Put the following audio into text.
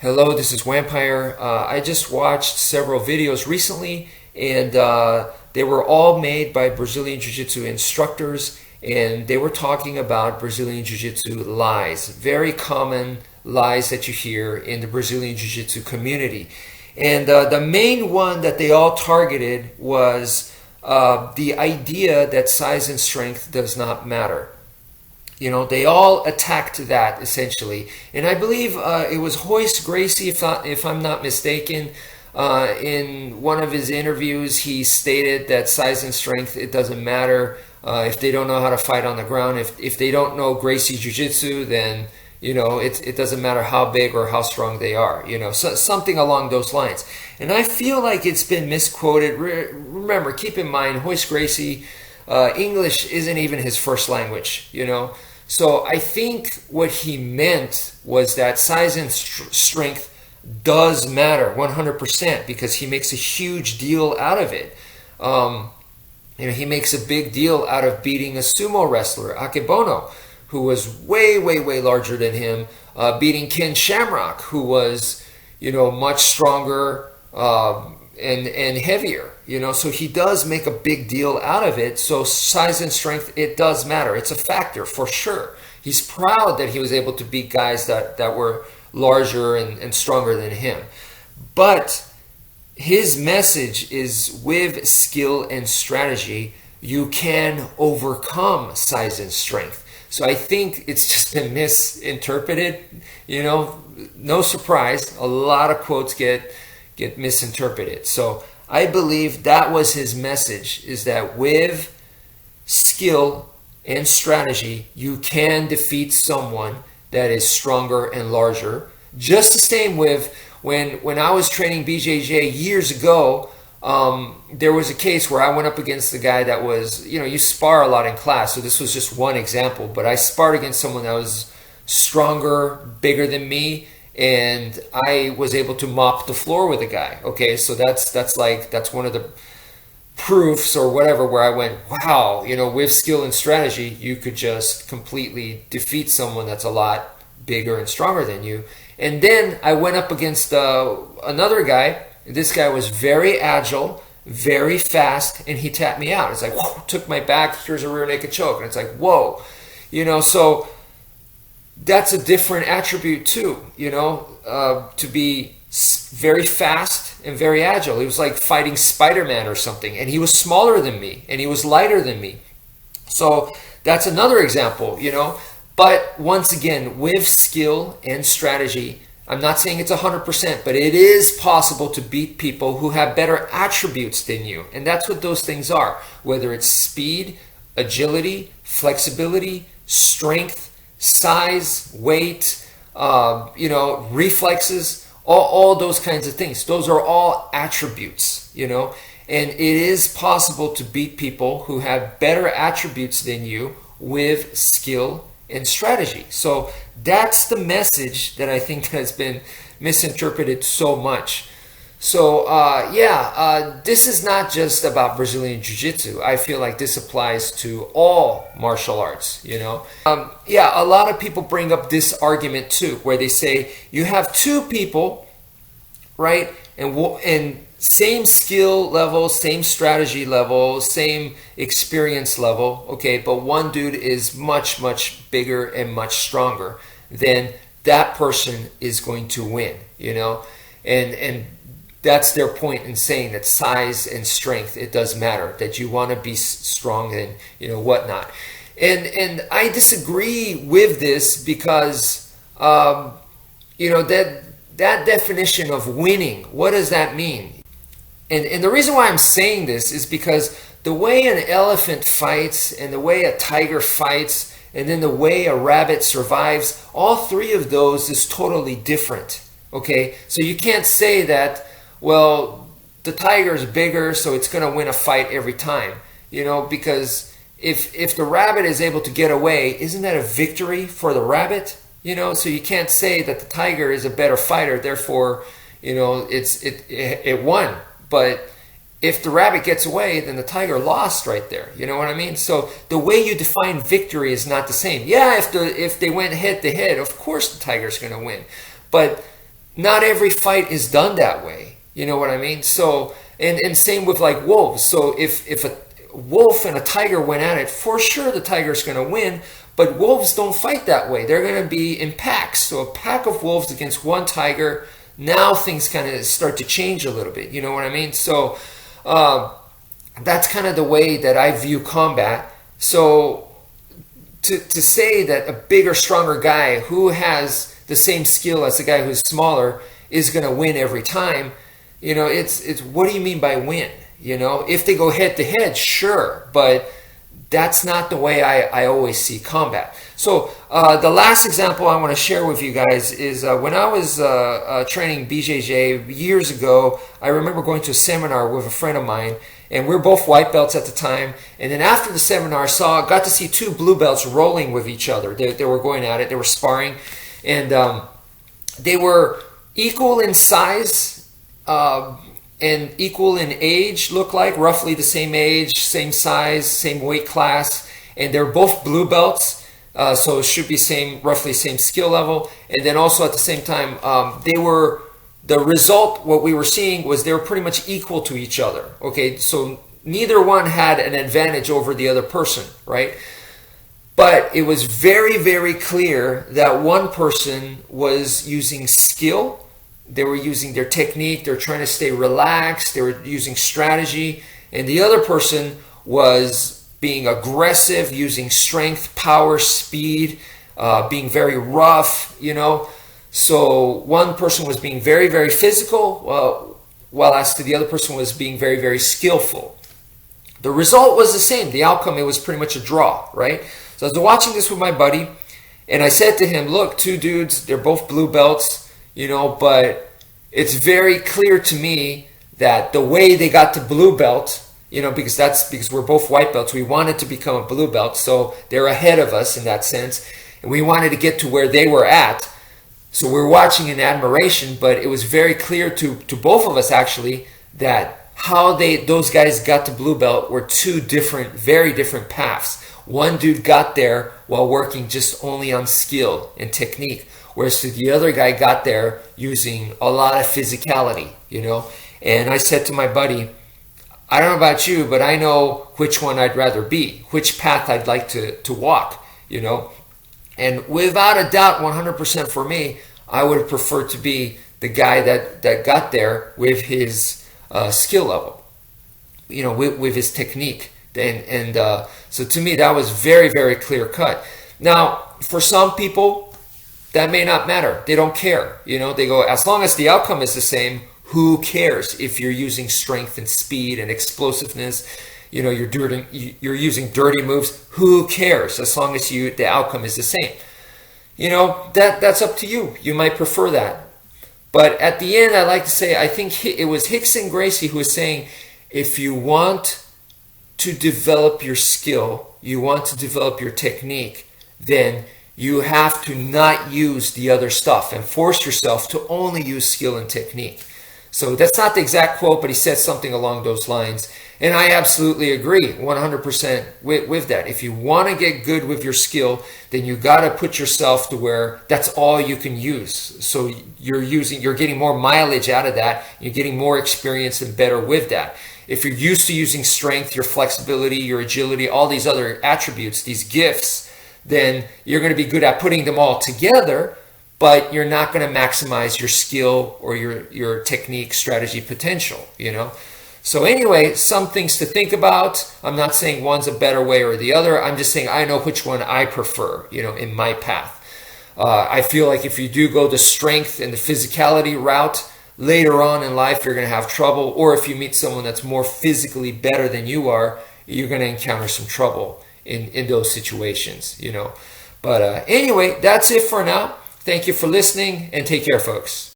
Hello, this is wmpyr. I just watched several videos recently, and they were all made by Brazilian Jiu-Jitsu instructors, and they were talking about Brazilian Jiu-Jitsu lies, very common lies that you hear in the Brazilian Jiu-Jitsu community. And the main one that they all targeted was the idea that size and strength does not matter. You know, they all attacked that essentially, and I believe it was Royce Gracie, if I'm not mistaken. In one of his interviews, he stated that size and strength, it doesn't matter if they don't know how to fight on the ground. If they don't know Gracie Jiu-Jitsu, then it doesn't matter how big or how strong they are. So something along those lines. And I feel like it's been misquoted. Remember, keep in mind, Royce Gracie, English isn't even his first language. So I think what he meant was that size and strength does matter 100%, because he makes a huge deal out of it. He makes a big deal out of beating a sumo wrestler, Akebono, who was way, way, way larger than him, beating Ken Shamrock, who was, much stronger and heavier. So he does make a big deal out of it. So size and strength, it does matter. It's a factor for sure. He's proud that he was able to beat guys that were larger and stronger than him. But his message is, with skill and strategy, you can overcome size and strength. So I think it's just been misinterpreted. No surprise, a lot of quotes get misinterpreted. So I believe that was his message, is that with skill and strategy, you can defeat someone that is stronger and larger. Just the same with when I was training BJJ years ago, there was a case where I went up against the guy that was, you spar a lot in class, so this was just one example, but I sparred against someone that was stronger, bigger than me, and I was able to mop the floor with a guy. Okay, so that's one of the proofs or whatever where I went, wow, with skill and strategy, you could just completely defeat someone that's a lot bigger and stronger than you. And then I went up against another guy. This guy was very agile, very fast, and he tapped me out. It's like, whoa, took my back, here's a rear naked choke. And it's like, whoa, so that's a different attribute too, to be very fast and very agile. It was like fighting Spider-Man or something, and he was smaller than me, and he was lighter than me. So that's another example, But once again, with skill and strategy, I'm not saying it's 100%, but it is possible to beat people who have better attributes than you. And that's what those things are, whether it's speed, agility, flexibility, strength, size, weight, reflexes, all those kinds of things. Those are all attributes, and it is possible to beat people who have better attributes than you with skill and strategy. So that's the message that I think has been misinterpreted so much. So this is not just about Brazilian Jiu-Jitsu. I feel like this applies to all martial arts, a lot of people bring up this argument too, where they say you have two people, right, and same skill level, same strategy level, same experience level, okay, but one dude is much, much bigger and much stronger, then that person is going to win, and that's their point in saying that size and strength, it does matter, that you want to be strong and whatnot. And I disagree with this because that definition of winning, what does that mean? And the reason why I'm saying this is because the way an elephant fights and the way a tiger fights and then the way a rabbit survives, all three of those is totally different. Okay, so you can't say that, well, the tiger is bigger, so it's going to win a fight every time, because if the rabbit is able to get away, isn't that a victory for the rabbit? So you can't say that the tiger is a better fighter, therefore, it won. But if the rabbit gets away, then the tiger lost right there. You know what I mean? So the way you define victory is not the same. Yeah, if they went head to head, of course the tiger's going to win. But not every fight is done that way. You know what I mean? So, and same with like wolves. So if a wolf and a tiger went at it, for sure the tiger's going to win. But wolves don't fight that way. They're going to be in packs. So a pack of wolves against one tiger, now things kind of start to change a little bit. You know what I mean? So that's kind of the way that I view combat. So to say that a bigger, stronger guy who has the same skill as the guy who's smaller is going to win every time, you know, it's what do you mean by win? You know, if they go head to head, sure, but that's not the way I always see combat. So the last example I want to share with you guys is when I was training BJJ years ago. I remember going to a seminar with a friend of mine, and we were both white belts at the time. And then after the seminar, got to see two blue belts rolling with each other. They were going at it. They were sparring, and they were equal in size and equal in age, look like roughly the same age, same size, same weight class, and they're both blue belts, so it should be roughly same skill level. And then also at the same time, the result, what we were seeing was they were pretty much equal to each other. Okay, so neither one had an advantage over the other person, right? But it was very, very clear that one person was using skill. They were using their technique. They're trying to stay relaxed. They were using strategy. And the other person was being aggressive, using strength, power, speed, being very rough, you know. So one person was being very, very physical, while as to the other person was being very, very skillful. The result was the same. The outcome, it was pretty much a draw, right? So I was watching this with my buddy, and I said to him, look, two dudes, they're both blue belts, you know, but it's very clear to me that the way they got to blue belt, you know, because we're both white belts, we wanted to become a blue belt, so they're ahead of us in that sense, and we wanted to get to where they were at. So we're watching in admiration, but it was very clear to both of us actually that how those guys got to blue belt were two different, very different paths. One dude got there while working just only on skill and technique, whereas the other guy got there using a lot of physicality, you know. And I said to my buddy, I don't know about you, but I know which one I'd rather be, which path I'd like to walk, you know. And without a doubt, 100% for me, I would prefer to be the guy that got there with his skill level, you know, with his technique. And so to me, that was very, very clear cut. Now, for some people, that may not matter. They don't care. You know, they go, as long as the outcome is the same, who cares if you're using strength and speed and explosiveness? You know, you're using dirty moves. Who cares? As long as the outcome is the same. You know, that's up to you. You might prefer that. But at the end, I like to say, I think it was Hickson Gracie who was saying, if you want to develop your skill, you want to develop your technique, then you have to not use the other stuff and force yourself to only use skill and technique. So that's not the exact quote, but he said something along those lines. And I absolutely agree 100% with that. If you want to get good with your skill, then you got to put yourself to where that's all you can use. So you're getting more mileage out of that. You're getting more experience and better with that. If you're used to using strength, your flexibility, your agility, all these other attributes, these gifts, then you're going to be good at putting them all together, but you're not going to maximize your skill or your technique, strategy, potential, you know. So anyway, some things to think about. I'm not saying one's a better way or the other. I'm just saying I know which one I prefer, you know, in my path. I feel like if you do go the strength and the physicality route, later on in life you're going to have trouble. Or if you meet someone that's more physically better than you are, you're going to encounter some trouble in those situations, you know. But anyway, that's it for now. Thank you for listening, and take care, folks.